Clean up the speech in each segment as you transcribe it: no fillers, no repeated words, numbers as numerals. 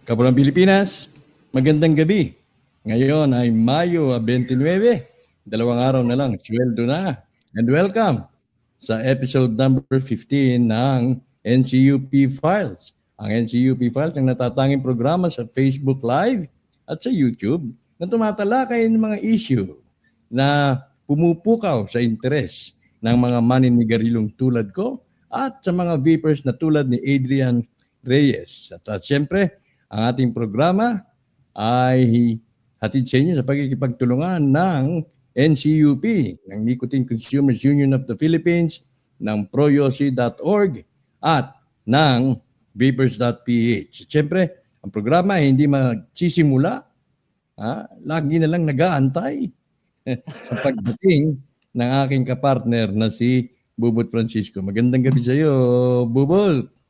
Kapulang Pilipinas, magandang gabi. Ngayon ay Mayo 29, dalawang araw na lang, sweldo na. And welcome sa episode number 15 ng NCUP Files. Ang NCUP Files ang natatanging programa sa Facebook Live at sa YouTube na tumatalakay ng mga issue na pumupukaw sa interes ng mga maninigarilong tulad ko at sa mga vapers na tulad ni Adrian Reyes. At siyempre, ang ating programa ay hatid sa inyo sa pagkikipagtulungan ng NCUP, ng Nicotine Consumers Union of the Philippines, ng proyosi.org at ng vapers.ph. Siyempre, ang programa ay hindi magsisimula, lagi na lang nag-aantay sa pagdating ng aking kapartner na si Bubot Francisco. Magandang gabi sa iyo, Bubot.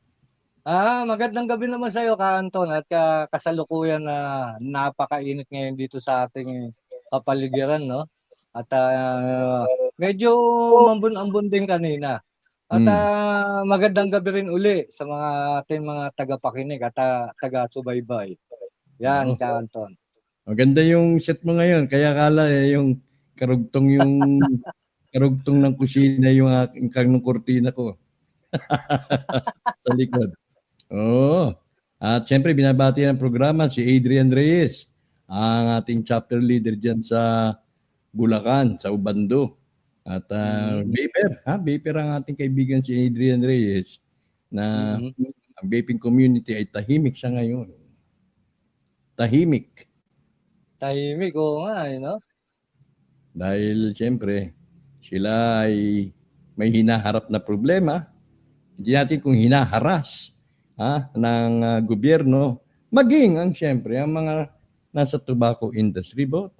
Magandang gabi naman sa iyo, Anton, at kasalukuyan na napakainit ngayon dito sa ating kapaligiran, no? At medyo mambun-ambon din kanina. At magandang gabi rin uli sa mga ating mga tagapakinig at taga-subaybay. Yan, Anton. Maganda yung set mo ngayon, kaya kala yung karugtong ng kusina yung aking ng kurtina ko. Sa likod. Oo. At siyempre, binabati ng programa si Adrian Reyes, ang ating chapter leader dyan sa Bulacan, sa Ubando. At vapor ang ating kaibigan si Adrian Reyes na ang vaping community ay tahimik siya ngayon. Tahimik, oo nga, no? Dahil siyempre, sila ay may hinaharap na problema. Hindi natin kung hinaharas ng gobyerno, maging ang siyempre ang mga nasa tobacco industry, Bot.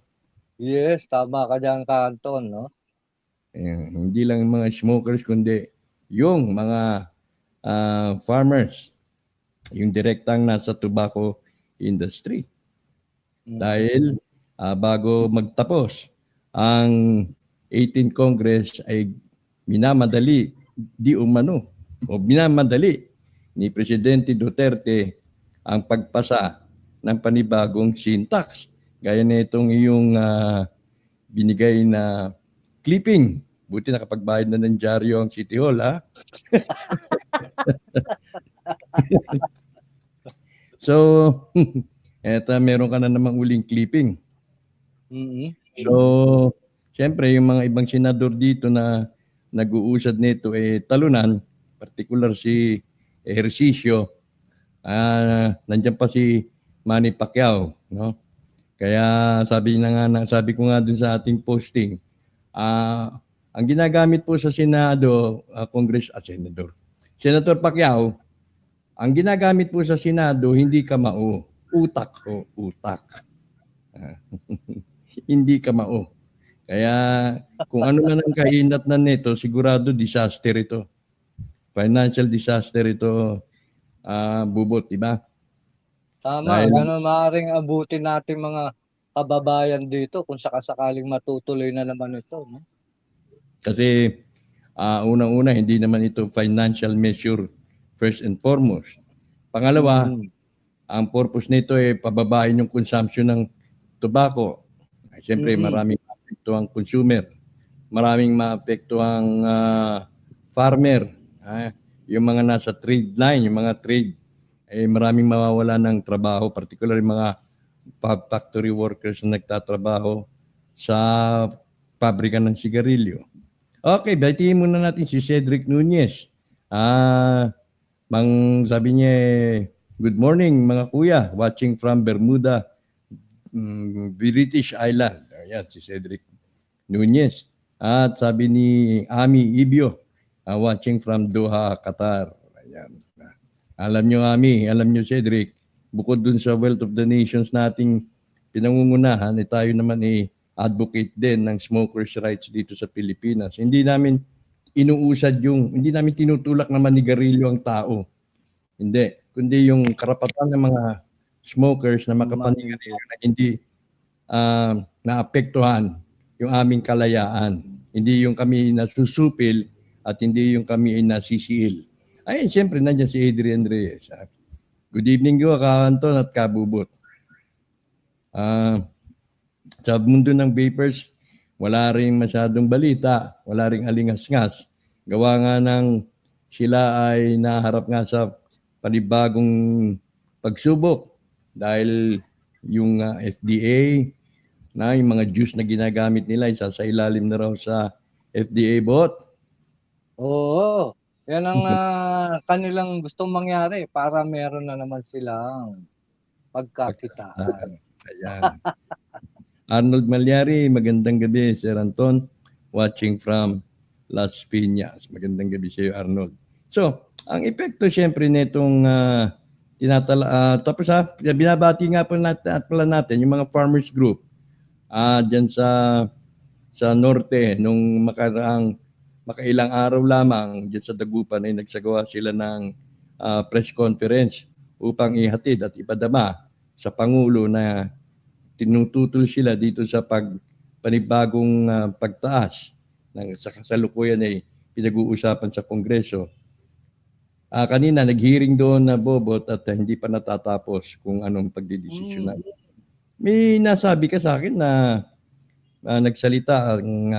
Yes, tama ka dyan, Anton, no? Hindi lang mga smokers, kundi yung mga farmers, yung direktang nasa tobacco industry. Dahil bago magtapos ang 18th Congress ay minamadali ni Presidente Duterte ang pagpasa ng panibagong syntax. Gaya na itong iyong binigay na clipping. Buti nakapagbayad na ng dyaryo ang City Hall, ha? So, eto, meron ka na namang uling clipping. So, siyempre, yung mga ibang senador dito na nag-uusad nito talunan, particular si Ejercicio, nandiyan pa si Manny Pacquiao, no? Kaya sabi ko nga dun sa ating posting, ang ginagamit po sa Senado, Senator Pacquiao, ang ginagamit po sa Senado, hindi kamao, utak. Hindi kamao. Kaya kung ano man ang kainat na nito, sigurado disaster ito. Financial disaster ito, Bubot, di ba? Tama, ganun maaaring abutin natin mga kababayan dito kung sakasakaling matutuloy na naman ito. No? Kasi unang-una, hindi naman ito financial measure first and foremost. Pangalawa, ang purpose nito ay pababain yung consumption ng tobacco. Siyempre, maraming maapekto ang consumer. Maraming maapekto ang farmer. Yung mga nasa trade line, yung mga trade, maraming mawawala ng trabaho, particularly mga factory workers na nagtatrabaho sa pabrika ng sigarilyo. Okay, batiin muna natin si Cedric Nunez. Sabi niya, good morning mga kuya, watching from Bermuda, British Island. Ayan, si Cedric Nunez. At sabi ni Ami Ibio, watching from Doha, Qatar. Ayan. Alam nyo, Ami, alam nyo, Cedric, bukod dun sa Wealth of the Nations nating pinangungunahan, tayo naman advocate din ng smokers' rights dito sa Pilipinas. Hindi namin hindi namin tinutulak na manigarilyo ang tao. Hindi. Kundi yung karapatan ng mga smokers na makapanigarilyo na hindi naapektuhan yung aming kalayaan. Hindi yung kami nasusupil at hindi yung kami ay nasisiil. Ay, siyempre, nandiyan si Adrian Reyes. Good evening ko, Ka-Anton at Kabubot. Sa mundo ng vapers, wala rin masyadong balita, wala rin alingas-ngas. Gawa nga ng sila ay naharap nga sa panibagong pagsubok dahil yung FDA na yung mga juice na ginagamit nila isasailalim na raw sa FDA bot. Oo, yan ang kanilang gustong mangyari para meron na naman silang pagkakitaan. Ayan. Arnold Malyari, magandang gabi, Sir Anton. Watching from Las Piñas. Magandang gabi sa iyo, Arnold. So, ang epekto siyempre nitong tapos binabati nga po natin yung mga farmers group dyan sa norte nung makailang araw lamang dyan sa Dagupan ay nagsagawa sila ng press conference upang ihatid at ipadama sa Pangulo na tinututol sila dito sa panibagong pagtaas ng sa kasalukuyan ay pinag-uusapan sa Kongreso. Kanina nag-hearing doon na Bobot at hindi pa natatapos kung anong pagdidesisyonan. May nasabi ka sa akin na nagsalita ang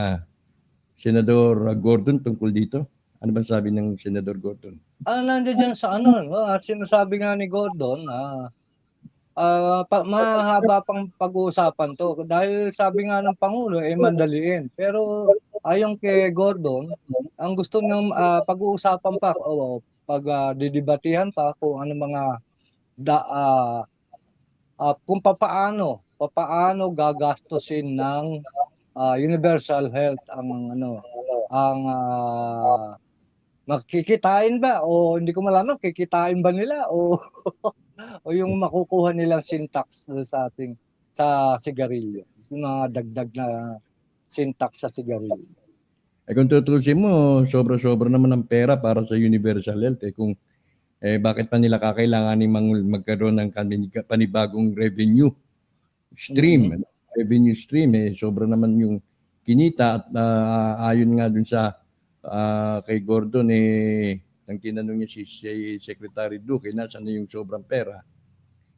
Senador Gordon tungkol dito. Ano ba sabi ng Senador Gordon? Nandiyan sa no? At sinasabi nga ni Gordon mahaba pang pag-uusapan to dahil sabi nga ng Pangulo mandaliin. Pero ayon kay Gordon, ang gusto niyang pag-uusapan pa didibatihan pa kung ano mga kung papaano gagastusin ng universal health ang makikitain ba o hindi ko malaman kikitain ba nila o o yung makukuha nilang syntax sa sigarilyo, yung mga dagdag na syntax sa sigarilyo. Kung tutusin mo, sobra-sobra naman ang pera para sa universal health. Kung bakit pa nila kakailanganin magkaroon ng panibagong revenue stream. Revenue stream, sobra naman yung kinita at ayon nga dun sa kay Gordon, nang tinanong niya si Secretary Duque, nasaan na yung sobrang pera?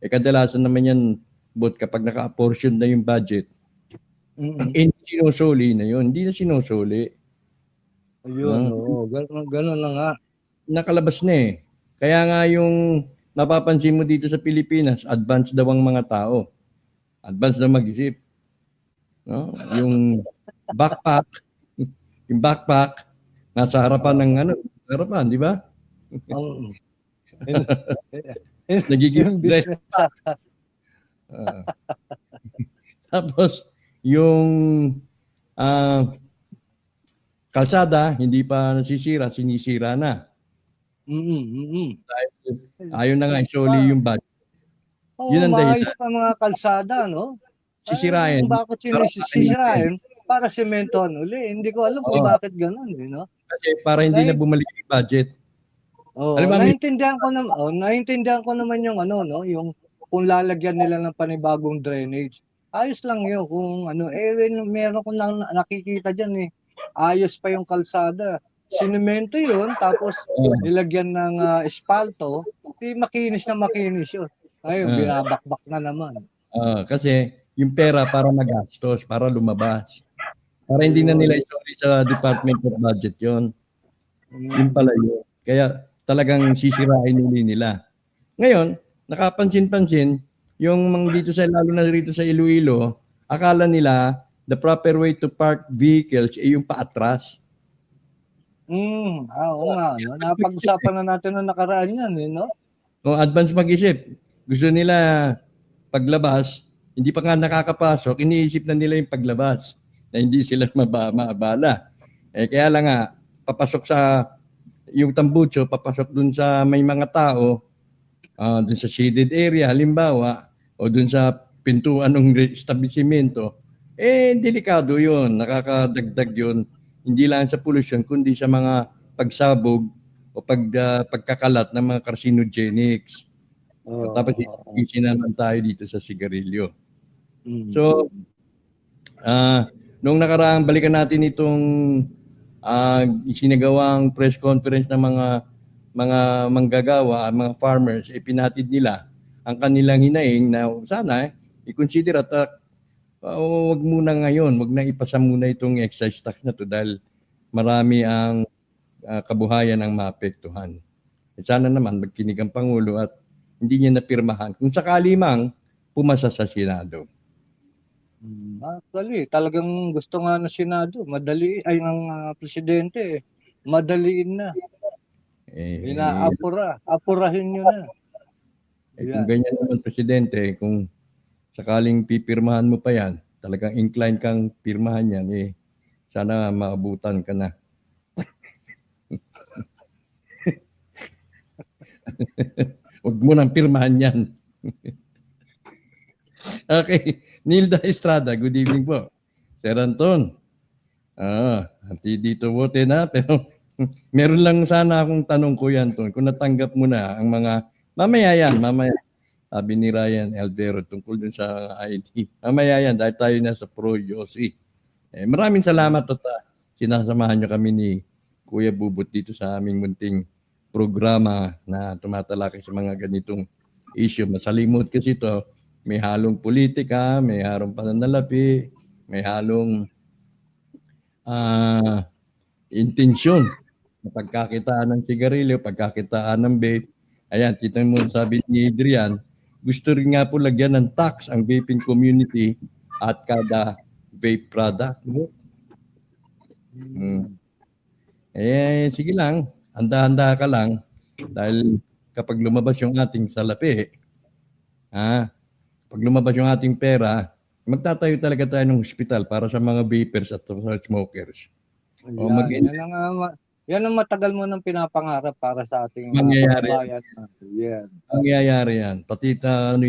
Kadalasan naman yan, kapag naka-apportion na yung budget, hindi sinusuli na yun. Hindi na sinusuli. Ayun, gano'n na nga. Nakalabas na Kaya nga yung napapansin mo dito sa Pilipinas, advance daw ang mga tao. Advance na mag-isip. No? Yung backpack, nasa harapan ng harapan, di ba? Nagiging dress. Tapos, yung kalsada, hindi pa nasisira, sinisira na. Ayun na nga, isuli yung budget. Yun ang maayos pa mga kalsada, no? Sisirain. Bakit sisirain? Para sementohan uli. Hindi ko alam kung bakit gano'n, no? Kasi para hindi na bumalik yung budget. Naintindihan ko naman yung yung kung lalagyan nila ng panibagong drainage. Ayos lang yun kung meron ko nakikita diyan ayos pa yung kalsada. Sinemento yun, tapos nilagyan ng espalto, makinis yun. Ngayon, binabakbak na naman. Kasi yung pera para magastos, para lumabas. Para hindi na nila isoli sa Department of Budget yun. Yung pala yun. Kaya talagang sisirain uli nila. Ngayon, nakapansin-pansin, yung dito lalo na rito sa Iloilo, akala nila the proper way to park vehicles ay yung paatras. Oo nga. No? Napag-usapan na natin na nakaraan yan, no? Advance mag-isip. Gusto nila paglabas, hindi pa nga nakakapasok, iniisip na nila yung paglabas na hindi sila maabala. Kaya lang nga, papasok sa yung tambucho, papasok dun sa may mga tao, dun sa shaded area, halimbawa, o dun sa pintuan ng establishmento, delikado yun, nakakadagdag yun, hindi lang sa pollution, kundi sa mga pagsabog o pagkakalat ng mga carcinogenics. Tapos isisi naman tayo dito sa sigarilyo. So, nung nakaraang balikan natin itong isinagawang press conference ng mga manggagawa, mga farmers, ipinatid nila ang kanilang hinaing na sana i-consider at wag muna ngayon, wag na ipasa muna itong excise tax na to dahil marami ang kabuhayan ang maapektuhan. Sana naman magkinig ang Pangulo at hindi niya napirmahan kung sakali mang pumasa sa Senado. Actually, talagang gusto nga ng Senado, madali, ay ng presidente, madaliin na. Apurahin nyo na. Kung ganyan naman presidente, kung sakaling pipirmahan mo pa yan, talagang inclined kang pirmahan yan, sana maabutan ka na. Huwag mo nang pirmahan yan. Okay, Nilda Estrada, good evening po. Sir Anton, dito bote na, pero meron lang sana akong tanong ko yan, Anton, kung natanggap mo na ang mga, mamaya, sabi ni Ryan Alvero tungkol dun sa ID. Mamaya yan, dahil tayo na sa Pro Yosi. Maraming salamat at sinasamahan nyo kami ni Kuya Bubut dito sa aming munting programa na tumatalakay sa mga ganitong issue. Masalimot kasi ito, may halong politika, may halong pananalapi, may halong intensyon na pagkakitaan ng sigarilyo, pagkakitaan ng vape. Ayan, kita mo sabi ni Adrian, gusto rin nga po lagyan ng tax ang vaping community at kada vape product. Sige lang, handa-handa ka lang dahil kapag lumabas yung ating salapi, pag lumabas yung ating pera, magtatayo talaga tayo ng hospital para sa mga vapers at sa smokers. Yan ang matagal mo nang pinapangarap para sa ating mangyayari yan. Mangyayari yan. Pati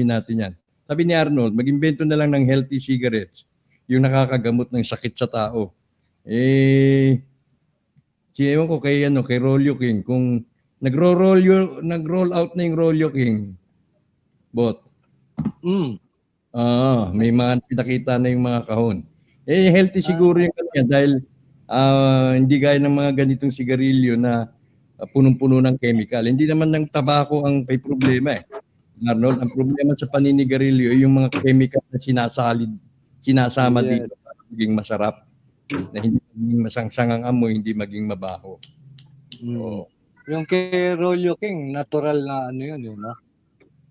natin yan. Sabi ni Arnold, mag-imbento na lang ng healthy cigarettes, yung nakakagamot ng sakit sa tao. Ewan ko kay Rolyo King, kung nag-roll out na yung Rolyo King, bot. May mga pinakita na yung mga kahon. Healthy siguro yung kanya dahil hindi gaya ng mga ganitong sigarilyo na punong-puno ng chemical. Hindi naman ng tabako ang may problema Arnold, ang problema sa paninigarilyo ay yung mga chemical na sinasama dito para maging masarap. Na hindi maging masangsang ang amoy, hindi maging mabaho. Yung kay Rolyo King, natural na yun, no?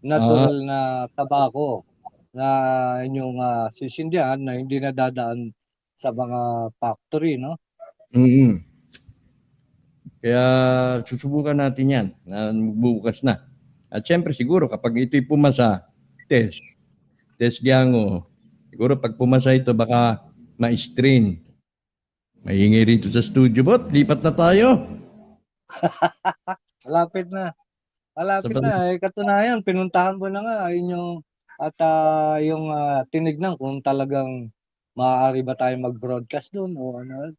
Natural na tabako na inyong sisindihan na hindi nadadaan sa mga factory, no? Kaya susubukan natin yan na bukas na. At syempre siguro kapag ito'y pumasa, test Giango. Siguro pag pumasa ito baka ma-strain. Maingay rito sa studio, bot. Lipat na tayo. Malapit na. Katunayan, pinuntahan ko na nga yung tinignan kung talagang maaari ba tayo mag-broadcast doon o ano.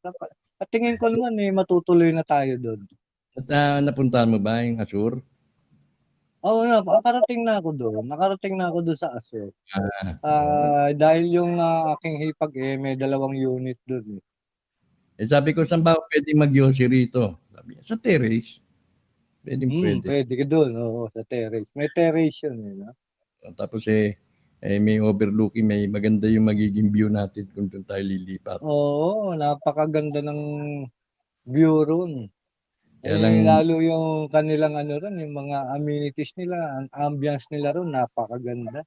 At tingin ko naman matutuloy na tayo doon. At napuntahan mo ba yung Azure? Oo, nakarating na ako doon. Sa Azure. Dahil yung aking hipag may 2 unit doon. Sabi ko, saan ba pwede mag-yosi rito? Sabi niya, sa terrace. Pwede. Pwede ka doon, sa terrace. May terrace yun, no? Tapos may overlooking, may maganda yung magiging view natin kung doon tayo lilipat. Oo, napakaganda ng view roon. Lang, lalo yung kanilang yung mga amenities nila, ang ambience nila roon, napakaganda.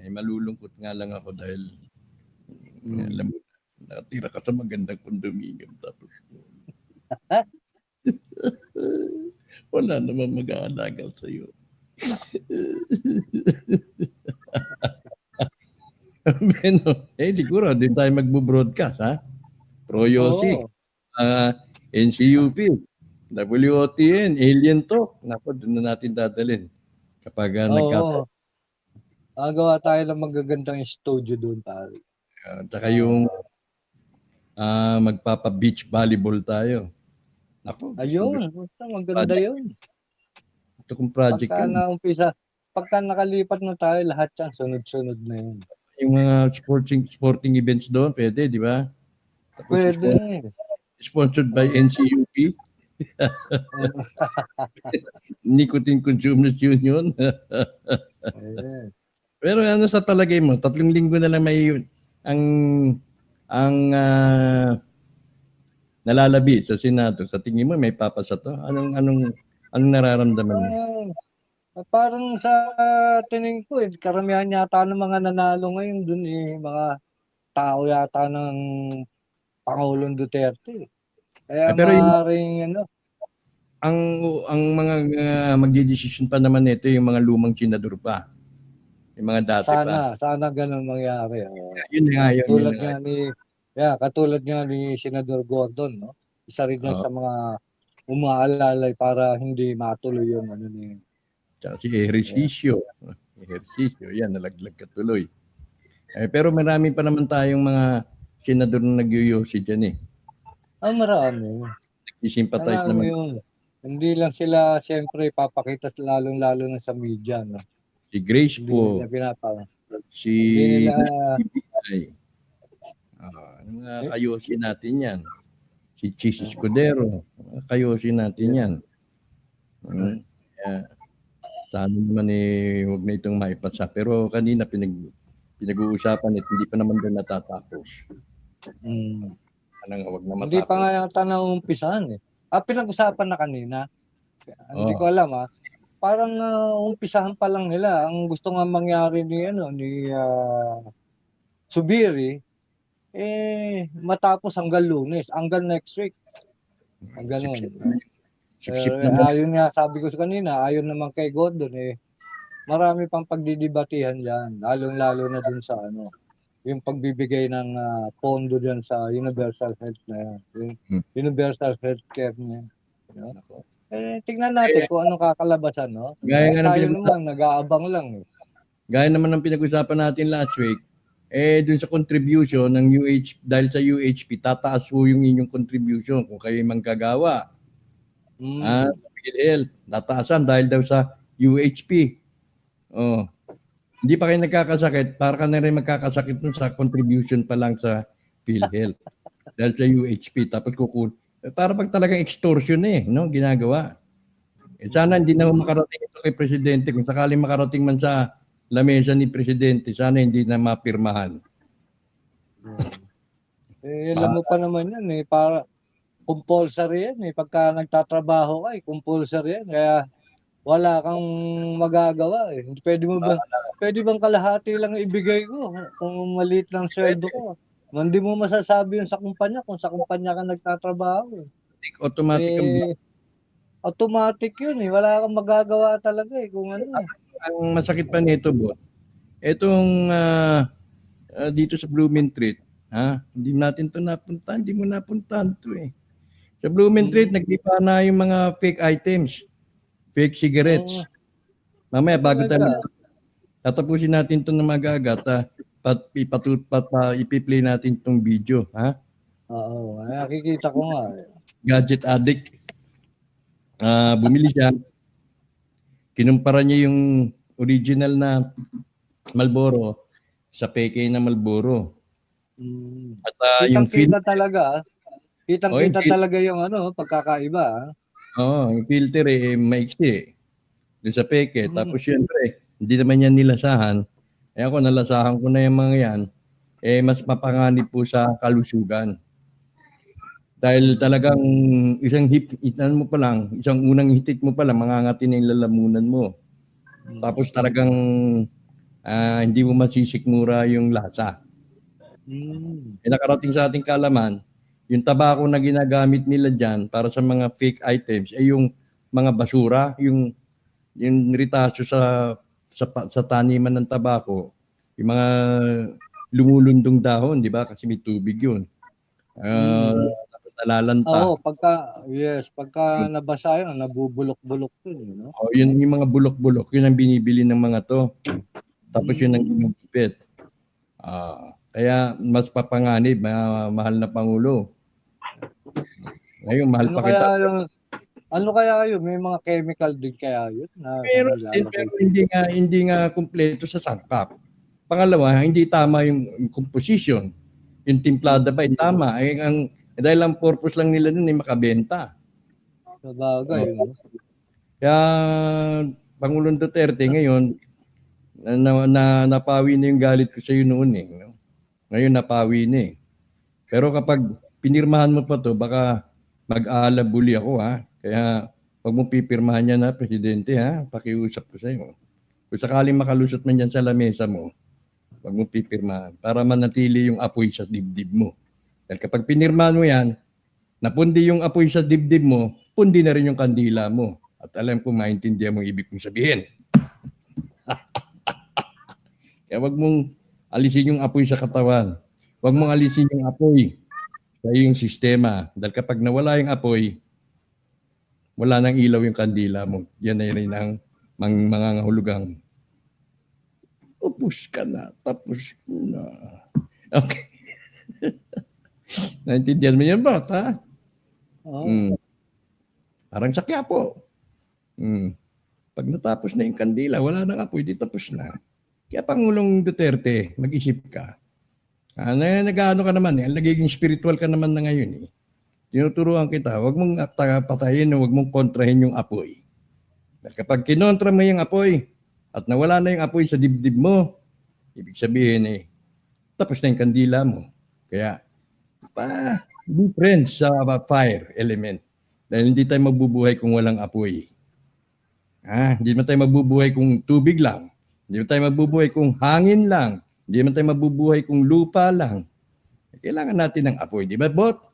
Malulungkot nga lang ako dahil alam mo, nakatira ka sa magandang condominium tapos wala naman mag-aalaga sa'yo. Siguro din tayo magbo-broadcast, Pro Yosi, NCUP, WOTN, Alien Talk. Naku, doon na natin dadalhin kapag nagkataon. Gawa tayo ng magagandang studio doon, pare. Tsaka yung magpapa-beach volleyball tayo. Naku, ayun, maganda yun. Ito kong project pagka nakalipat na tayo, lahat yan, sunod-sunod na yun. Yung mga sporting events doon, pwede, di ba? Tapos pwede. Sponsored by NCUP. Nicotine Consumers Union. Ayan. Pero ano sa palagay mo, 3 linggo na lang may ang nalalabi sa Senado. Sa tingin mo may papasa to? Anong nararamdaman mo? Parang sa tingin ko, karamihan yata ng mga nanalo ngayon dun mga tao yata ng Pangulong Duterte. Kaya Pero yung maaaring ang mga magdedesisyon pa naman nito yung mga lumang senador pa. Yung mga dati pa. sana ganun mangyari. Yun nga, Katulad yun nga. nga katulad nga ni Senador Gordon, no? Isa rin yan Oo. sa mga umaalalay para hindi matuloy yung Tsaka si ehersisyo. Ehersisyo, yan, nalaglag ka tuloy. Pero marami pa naman tayong mga senador na nag-yosi dyan eh. Marami. Nag-sympathize Marami naman. yun. Hindi lang sila siyempre ipapakita lalong-lalo na sa media, no? Si Grace Hindi po, nila si Hindi nila BBI. Mga kayosi natin yan. Si Chis Escudero, mga kayosi natin yan. Kaya, sana naman huwag na itong maipasa. Pero kanina pinag-uusapan hindi pa naman doon natatapos. Wag na Hindi pa matapos. nga yata naumpisahan eh. Pinag-usapan na kanina. Hindi ko alam Parang umpisahan pa lang nila. Ang gusto nga mangyari ni Subiri matapos hanggang Lunes, hanggang next week. Ganun. Sip-sip naman. Ayun nga sabi ko sa kanina, ayon naman kay Gordon marami pang pagdidibatihan diyan, lalong-lalo na dun sa yung pagbibigay ng pondo diyan sa universal health na yan. Yung universal healthcare na yan. Tingnan natin kung anong kakalabasan, no? Tayo naman, nag-aabang lang. Gaya naman ng pinag-usapan natin last week, dun sa contribution ng dahil sa UHP, tataas po yung inyong contribution kung kayo manggagawa. PhilHealth, tataasan dahil daw sa UHP. Hindi pa kayo nagkakasakit, para ka na rin magkakasakit nun sa contribution pa lang sa PhilHealth. Dahil sa UHP, tapos para pag talagang extortion no, ginagawa. Sana hindi naman makarating ito kay Presidente. Kung sakaling makarating man sa lamesa ni Presidente, sana hindi na mapirmahan. Alam mo pa naman yan para compulsory yan pagka nagtatrabaho ka compulsory yan. Kaya wala kang magagawa Pwede bang kalahati lang ibigay ko kung maliit lang sweldo ko? Hindi mo masasabi yun sa kumpanya kung sa kumpanya ka nagtatrabaho. Automatic automatic yun wala kang magagawa talaga kung Ang masakit pa nito, Bot, etong dito sa Blumentritt, hindi natin to napuntahan, hindi mo napuntahan to Sa Blumentritt, naglipa na yung mga fake items, fake cigarettes. Mamaya, bago tayo tatapusin natin to na magagat, ipi-play natin tong video, Oo, nakikita ko nga. Gadget addict. Bumili siya. Kinumpara niya yung original na Marlboro sa Pekeng na Marlboro. At yung Kitang-kita talaga. Kitang-kita talaga yung pagkakaiba. Yung filter maiksi doon sa Peke. Tapos syempre, hindi naman yan nilasahan. Ako nalasahan ko na yung mga yan. Mas mapanganib po sa kalusugan. Dahil talagang isang unang hitit mo pa lang, mangangati na yung lalamunan mo. Tapos talagang hindi mo masisikmura yung lasa. Nakarating sa ating kaalaman, yung tabako na ginagamit nila dyan para sa mga fake items yung mga basura, yung ritaso sa taniman ng tabako, yung mga lumulundong dahon, di ba? Kasi may tubig yun. Nalalanta. Pagka nabasa yun, nabubulok-bulok yun. Yun yung mga bulok-bulok, yun ang binibili ng mga to. Tapos yun ang ginugupit. Kaya mas papanganib, mahal na Pangulo. Ngayon, mahal pa kita. Ano kaya yun? May mga chemical din kaya yun? Pero hindi nga kumpleto sa sangkap. Pangalawa, hindi tama yung composition. Yung timplada ba, tama. Dahil ang purpose lang nila nun ay makabenta. Sabagay, Oo. no? Kaya Pangulong Duterte ngayon, napawi na yung galit ko sa iyo noon eh. No? Ngayon napawi na eh. Pero kapag pinirmahan mo pa to, baka mag-aalabuli ako ha. Kaya wag mong pipirmahan yan ha, Presidente ha. Pakiusap ko sa iyo. Kung sakaling makalusot man yan sa lamesa mo, wag mong pipirmahan para manatili yung apoy sa dibdib mo. Dahil kapag pinirmahan mo yan, napundi yung apoy sa dibdib mo, pundi na rin yung kandila mo. At alam ko maintindihan mo ibig kong sabihin. Kaya wag mong alisin yung apoy sa katawan. Wag mong alisin yung apoy sa iyong sistema. Dahil kapag nawala yung apoy, wala nang ilaw yung kandila mo. Yan ay rin ang mga ngahulugang upos ka na, tapos na. Okay. Naintindihan mo yan, bot, ha? Oo. Parang sa Quiapo. Pag natapos na yung kandila, wala nang apoy, di tapos na. Kaya Pangulong Duterte, mag-isip ka. Nag-ano ka naman, nagiging spiritual ka naman na ngayon. Tinuturuan kita, wag mong patayin, wag mong kontrahin yung apoy. Kapag kinontra mo yung apoy, at nawala na yung apoy sa dibdib mo, ibig sabihin tapos na yung kandila mo. Kaya, be friends sa fire element. Dahil hindi tayo mabubuhay kung walang apoy. Hindi man tayo mabubuhay kung tubig lang. Hindi man tayo mabubuhay kung hangin lang. Hindi man tayo mabubuhay kung lupa lang. Kailangan natin ng apoy. Di ba, Bot?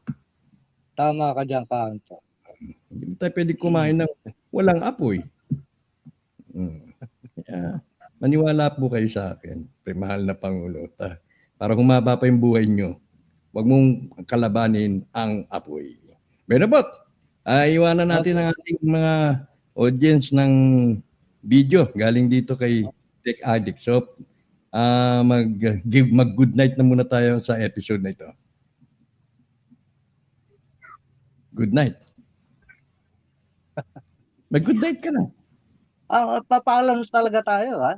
Tama ka dyan, Kanto. Hindi man tayo pwede kumain ng walang apoy. Kaya, maniwala po kayo sa akin, mahal na Pangulo. Para humaba pa yung buhay nyo, huwag mong kalabanin ang apoy. Benabot, iwanan natin ang ating mga audience ng video galing dito kay Tech Addict. So, mag-good night na muna tayo sa episode na ito. Good night. Mag-good night ka na. Papaalam talaga tayo, ha?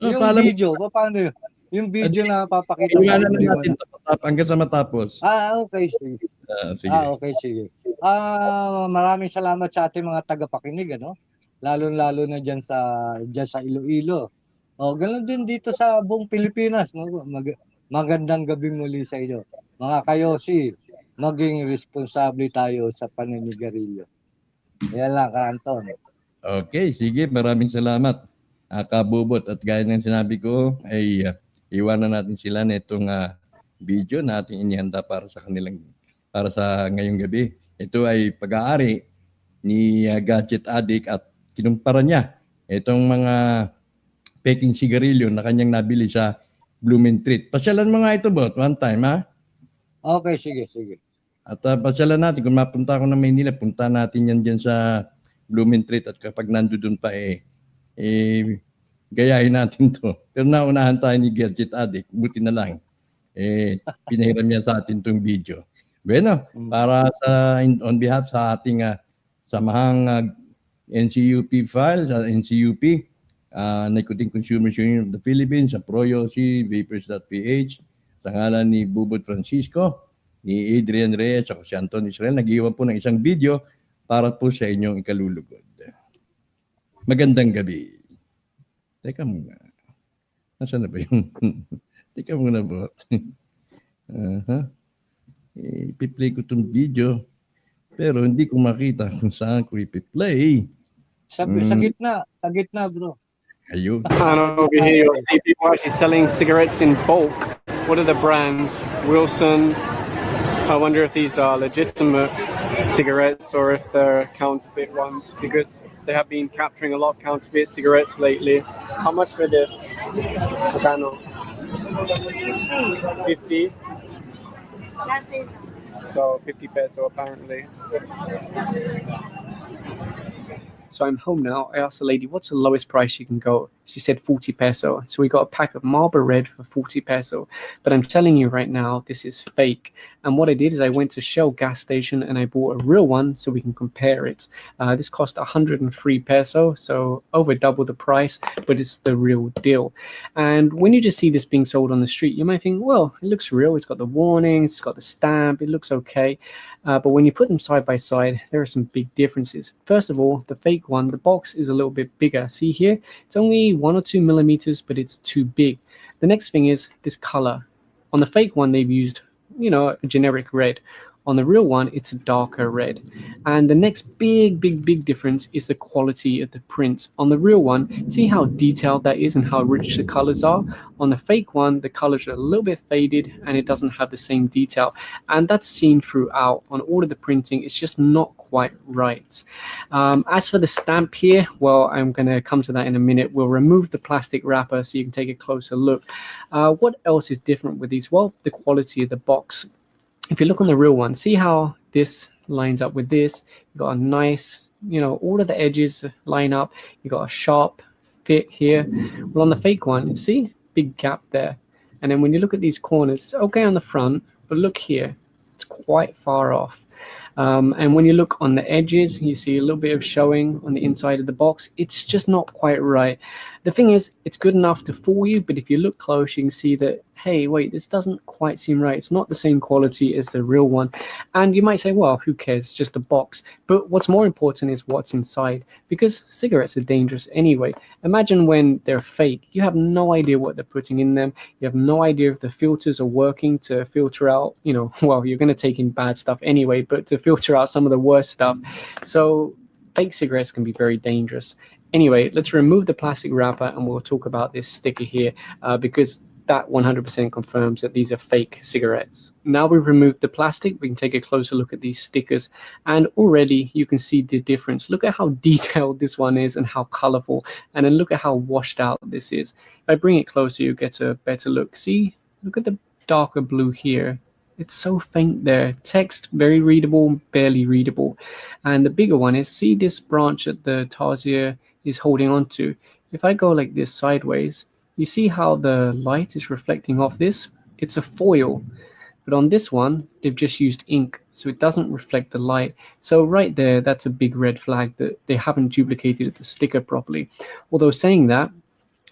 Yung paalam. video, paano yun? Yung video na papakita iwanan na natin hanggang sa matapos. Okay, sige. Sige. Okay, sige. Maraming salamat sa ating mga tagapakinig, ano? Lalo-lalo na diyan sa Iloilo. Ganoon din dito sa buong Pilipinas, no? Magandang gabi muli sa inyo. Mga kayosi, maging responsable tayo sa paninigarilyo. Yan lang, Anton. Okay, sige. Maraming salamat, Kabubot. At gaya ng sinabi ko, ay iwanan natin sila na itong video na ating inihanda para sa ngayong gabi. Ito ay pag-aari ni Gadget Addict at kinumpara niya itong mga Pekeng sigarilyo na kanyang nabili sa Blooming Treat. Pasyalan mo nga ito, Bot, one time, ha? Okay, sige. At pasyalan natin, kung mapunta ako ng Maynila, punta natin yan dyan sa Blooming Treat at kapag nandoon pa gayahin natin to. Pero naunahan tayo ni Gadget Addict, buti na lang. Pinahiram niya sa atin itong video. Bueno, para on behalf sa ating samahang NCUP file, sa NCUP, Nicotine Consumers Union of the Philippines, sa Yosi, Vapors.ph, sa ngalan ni Bubot Francisco, ni Adrian Reyes, ako si Anton Israel, nag-iwan po ng isang video para po sa inyong ikalulugod. Magandang gabi. Teka muna. Nasaan na ba yung... Teka muna, Bot. Ipi-play ko itong video, pero hindi ko makita kung saan ko ipi-play. Sa gitna, bro. Ayun. And over here, you'll see people actually selling cigarettes in bulk. What are the brands? Wilson. I wonder if these are legitimate cigarettes or if they're counterfeit ones, because they have been capturing a lot of counterfeit cigarettes lately. How much for this? I don't know. 50? So 50 peso apparently. So I'm home now. I asked the lady, what's the lowest price you can go? She said 40 peso. So we got a pack of Marlboro Red for 40 peso. But I'm telling you right now, this is fake. And what I did is I went to Shell gas station and I bought a real one so we can compare it. This cost 103 peso, so over double the price, but it's the real deal. And when you just see this being sold on the street, you might think, well, it looks real. It's got the warnings, it's got the stamp, it looks okay. But when you put them side by side, there are some big differences. First of all, the fake one, the box is a little bit bigger. See here, it's only 1 or 2 millimeters, but it's too big. The next thing is this color. On the fake one, they've used, a generic red. On the real one, it's a darker red. And the next big difference is the quality of the print. On the real one, see how detailed that is and how rich the colors are? On the fake one, the colors are a little bit faded and it doesn't have the same detail. And that's seen throughout. On all of the printing, it's just not quite right. As for the stamp here, well, I'm going to come to that in a minute. We'll remove the plastic wrapper so you can take a closer look. What else is different with these? Well, the quality of the box. If you look on the real one, see how this lines up with this. You've got a nice, all of the edges line up. You've got a sharp fit here. Well, on the fake one, see, big gap there. And then when you look at these corners, it's okay on the front, but look here, it's quite far off. And when you look on the edges, you see a little bit of showing on the inside of the box. It's just not quite right. The thing is, it's good enough to fool you, but if you look close, you can see that, hey, wait, this doesn't quite seem right. It's not the same quality as the real one. And you might say, well, who cares? It's just a box. But what's more important is what's inside, because cigarettes are dangerous anyway. Imagine when they're fake. You have no idea what they're putting in them. You have no idea if the filters are working to filter out, well, you're going to take in bad stuff anyway, but to filter out some of the worst stuff. So fake cigarettes can be very dangerous. Anyway, let's remove the plastic wrapper and we'll talk about this sticker here because that 100% confirms that these are fake cigarettes. Now we've removed the plastic, we can take a closer look at these stickers, and already you can see the difference. Look at how detailed this one is and how colorful, and then look at how washed out this is. If I bring it closer, you get a better look. See, look at the darker blue here. It's so faint there. Text, very readable, barely readable. And the bigger one is, see this branch that the tarsier is holding on to. If I go like this sideways, you see how the light is reflecting off this? It's a foil. But on this one, they've just used ink, so it doesn't reflect the light. So right there, that's a big red flag that they haven't duplicated the sticker properly. Although saying that,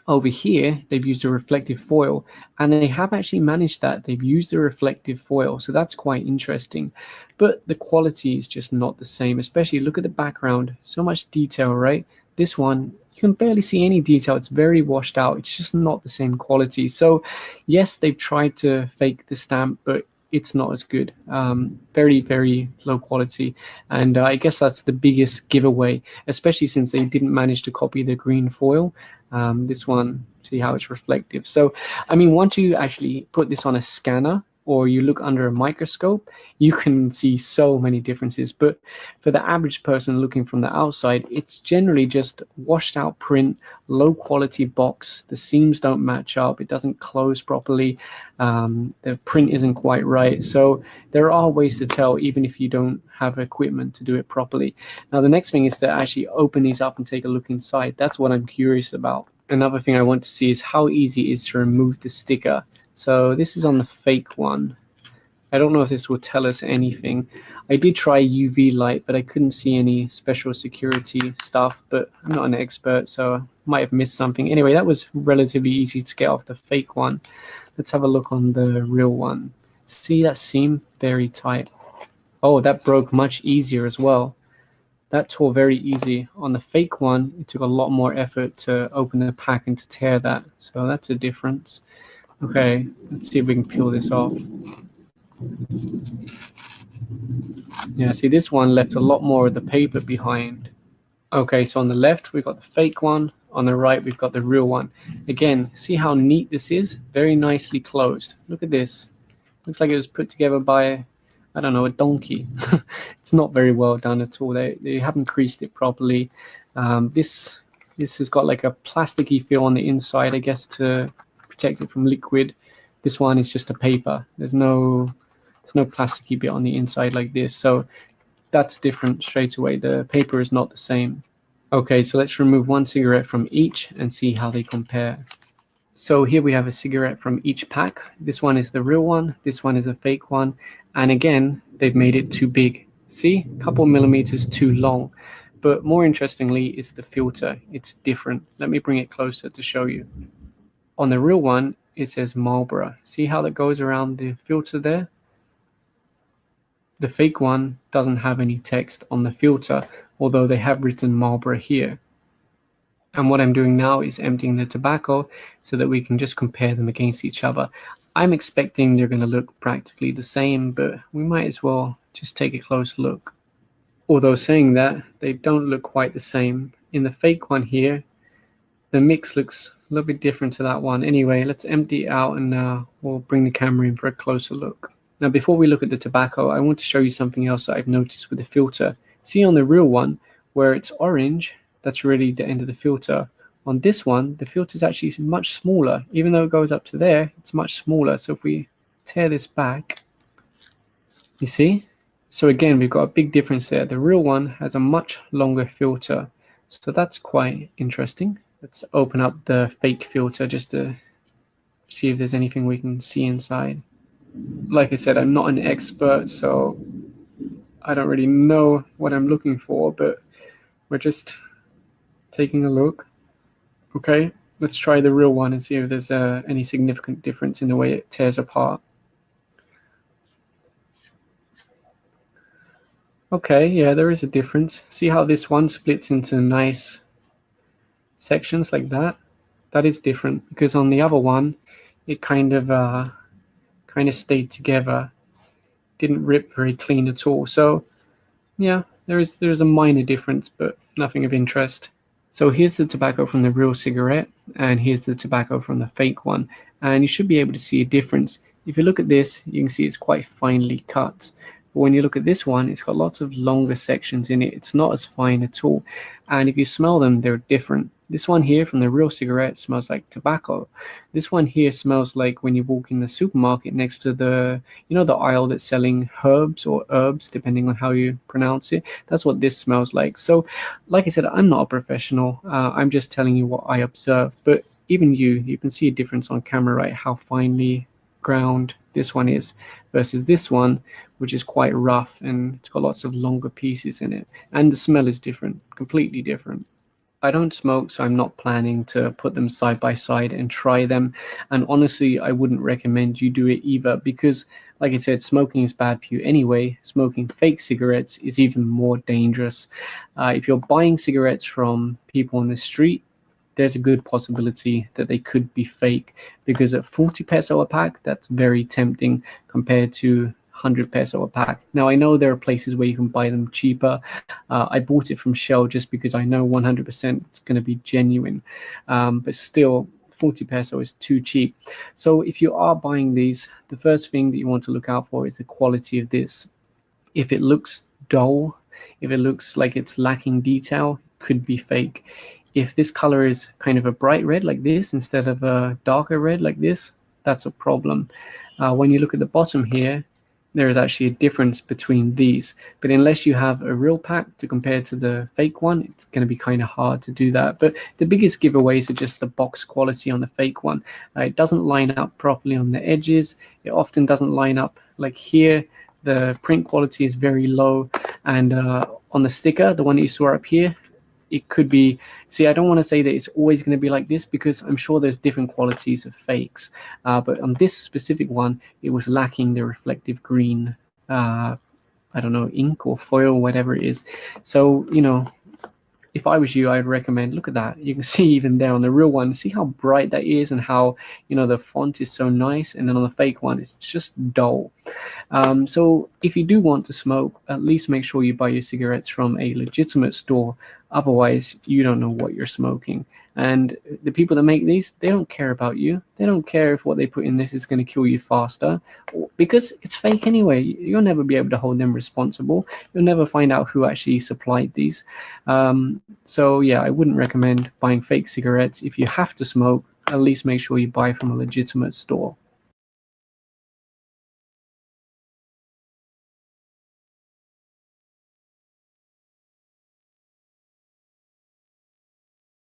over here, they've used a reflective foil, and they have actually managed that. They've used a reflective foil, so that's quite interesting. But the quality is just not the same, especially look at the background. So much detail, right? This one, you can barely see any detail. It's very washed out. It's just not the same quality. So yes, they've tried to fake the stamp, but it's not as good. Very low quality. And I guess that's the biggest giveaway, especially since they didn't manage to copy the green foil. This one, see how it's reflective. So, I mean, once you actually put this on a scanner or you look under a microscope, you can see so many differences. But for the average person looking from the outside, it's generally just washed out print, low quality box. The seams don't match up. It doesn't close properly. The print isn't quite right. So there are ways to tell, even if you don't have equipment to do it properly. Now, the next thing is to actually open these up and take a look inside. That's what I'm curious about. Another thing I want to see is how easy it is to remove the sticker. So this is on the fake one. I don't know if this will tell us anything. I did try UV light, but I couldn't see any special security stuff, but I'm not an expert, so I might have missed something. Anyway, that was relatively easy to get off the fake one. Let's have a look on the real one. See that seam? Very tight. Oh, that broke much easier as well. That tore very easy. On the fake one, it took a lot more effort to open the pack and to tear that. So that's a difference. Okay, let's see if we can peel this off. Yeah, see, this one left a lot more of the paper behind. Okay, so on the left, we've got the fake one. On the right, we've got the real one. Again, see how neat this is? Very nicely closed. Look at this. Looks like it was put together by, I don't know, a donkey. It's not very well done at all. They haven't creased it properly. This has got like a plasticky feel on the inside, I guess, to protect it from liquid. This one is just a paper. There's no plasticky bit on the inside like this, so that's different straight away. The paper is not the same. Okay, so let's remove one cigarette from each and see how they compare. So here we have a cigarette from each pack. This one is the real one, this one is a fake one, and again, they've made it too big. See, a couple millimeters too long. But more interestingly is the filter. It's different. Let me bring it closer to show you. On the real one, it says Marlboro. See how that goes around the filter there? The fake one doesn't have any text on the filter, although they have written Marlboro here. And what I'm doing now is emptying the tobacco so that we can just compare them against each other. I'm expecting they're going to look practically the same, but we might as well just take a close look. Although saying that, they don't look quite the same. In the fake one here, the mix looks a little bit different to that one. Anyway, let's empty it out and we'll bring the camera in for a closer look. Now, before we look at the tobacco, I want to show you something else that I've noticed with the filter. See on the real one, where it's orange, that's really the end of the filter. On this one, the filter is actually much smaller. Even though it goes up to there, it's much smaller. So if we tear this back, you see? So again, we've got a big difference there. The real one has a much longer filter. So that's quite interesting. Let's open up the fake filter just to see if there's anything we can see inside. Like I said, I'm not an expert, so I don't really know what I'm looking for, but we're just taking a look. Okay, let's try the real one and see if there's any significant difference in the way it tears apart. Okay, yeah, there is a difference. See how this one splits into nice sections like that? That is different because on the other one, it kind of stayed together. Didn't rip very clean at all. So yeah, there's a minor difference, but nothing of interest. So here's the tobacco from the real cigarette, and here's the tobacco from the fake one. And you should be able to see a difference. If you look at this, you can see it's quite finely cut. But when you look at this one, it's got lots of longer sections in it. It's not as fine at all. And if you smell them, they're different. This one here from the real cigarette smells like tobacco. This one here smells like when you walk in the supermarket next to the, the aisle that's selling herbs or herbs, depending on how you pronounce it. That's what this smells like. So, like I said, I'm not a professional. I'm just telling you what I observe. But even you can see a difference on camera, right? How finely ground this one is versus this one, which is quite rough and it's got lots of longer pieces in it. And the smell is different, completely different. I don't smoke, so I'm not planning to put them side by side and try them. And honestly, I wouldn't recommend you do it either because, like I said, smoking is bad for you anyway. Smoking fake cigarettes is even more dangerous. If you're buying cigarettes from people on the street, there's a good possibility that they could be fake because at 40 peso a pack, that's very tempting compared to 100 peso a pack. Now, I know there are places where you can buy them cheaper. I bought it from Shell just because I know 100% it's going to be genuine. But still, 40 peso is too cheap. So if you are buying these, the first thing that you want to look out for is the quality of this. If it looks dull, if it looks like it's lacking detail, it could be fake. If this color is kind of a bright red like this instead of a darker red like this, that's a problem. When you look at the bottom here, there is actually a difference between these. But unless you have a real pack to compare to the fake one, it's going to be kind of hard to do that. But the biggest giveaways are just the box quality on the fake one. It doesn't line up properly on the edges. It often doesn't line up like here. The print quality is very low. And on the sticker, the one that you saw up here, it could be, see, I don't want to say that it's always going to be like this because I'm sure there's different qualities of fakes. But on this specific one, it was lacking the reflective green, I don't know, ink or foil, whatever it is. So, if I was you, I'd recommend, look at that. You can see even there on the real one, see how bright that is and how, the font is so nice. And then on the fake one, it's just dull. So if you do want to smoke, at least make sure you buy your cigarettes from a legitimate store. Otherwise, you don't know what you're smoking. And the people that make these, they don't care about you. They don't care if what they put in this is going to kill you faster because it's fake anyway. You'll never be able to hold them responsible. You'll never find out who actually supplied these. So yeah, I wouldn't recommend buying fake cigarettes. If you have to smoke, at least make sure you buy from a legitimate store.